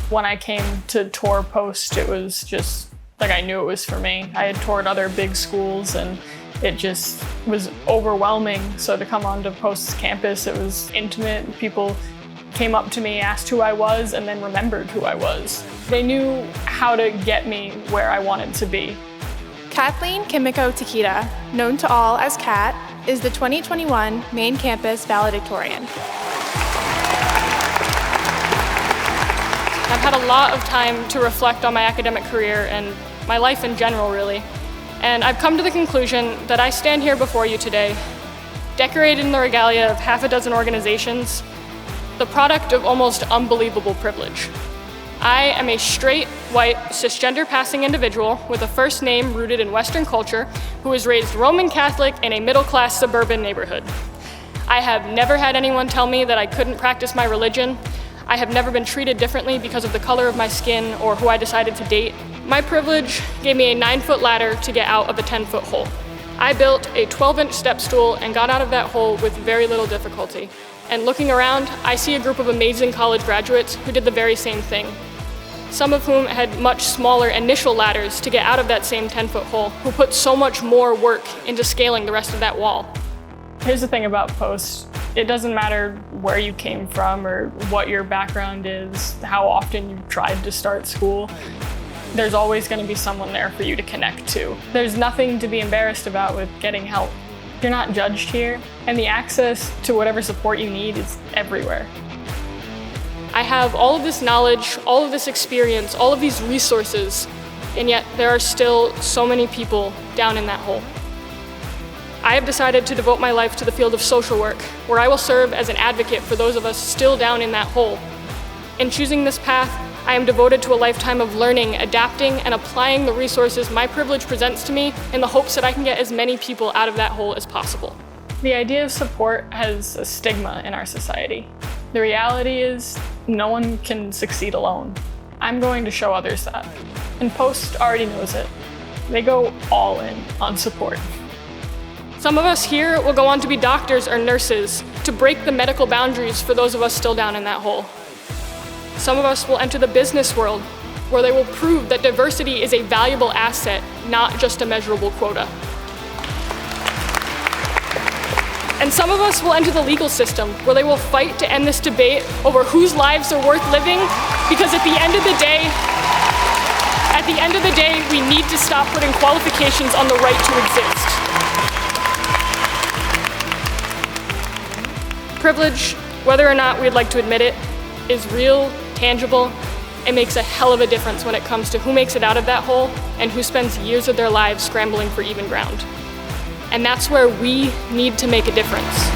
When I came to tour Post, it was just like I knew it was for me. I had toured other big schools and it just was overwhelming. So to come onto Post's campus, it was intimate. People came up to me, asked who I was, and then remembered who I was. They knew how to get me where I wanted to be. Kathleen Kimiko Takita, known to all as Kat, is the 2021 main campus valedictorian. I've had a lot of time to reflect on my academic career and my life in general, really. And I've come to the conclusion that I stand here before you today, decorated in the regalia of half a dozen organizations, the product of almost unbelievable privilege. I am a straight, white, cisgender-passing individual with a first name rooted in Western culture who was raised Roman Catholic in a middle-class suburban neighborhood. I have never had anyone tell me that I couldn't practice my religion. I have never been treated differently because of the color of my skin or who I decided to date. My privilege gave me a 9-foot ladder to get out of a 10-foot hole. I built a 12-inch step stool and got out of that hole with very little difficulty. And looking around, I see a group of amazing college graduates who did the very same thing. Some of whom had much smaller initial ladders to get out of that same 10-foot hole, who put so much more work into scaling the rest of that wall. Here's the thing about Post. It doesn't matter where you came from or what your background is, how often you've tried to start school. There's always going to be someone there for you to connect to. There's nothing to be embarrassed about with getting help. You're not judged here, and the access to whatever support you need is everywhere. I have all of this knowledge, all of this experience, all of these resources, and yet there are still so many people down in that hole. I have decided to devote my life to the field of social work, where I will serve as an advocate for those of us still down in that hole. In choosing this path, I am devoted to a lifetime of learning, adapting, and applying the resources my privilege presents to me in the hopes that I can get as many people out of that hole as possible. The idea of support has a stigma in our society. The reality is, no one can succeed alone. I'm going to show others that. And Post already knows it. They go all in on support. Some of us here will go on to be doctors or nurses to break the medical boundaries for those of us still down in that hole. Some of us will enter the business world, where they will prove that diversity is a valuable asset, not just a measurable quota. And some of us will enter the legal system, where they will fight to end this debate over whose lives are worth living, because at the end of the day, we need to stop putting qualifications on the right to exist. Privilege, whether or not we'd like to admit it, is real, tangible, and makes a hell of a difference when it comes to who makes it out of that hole and who spends years of their lives scrambling for even ground. And that's where we need to make a difference.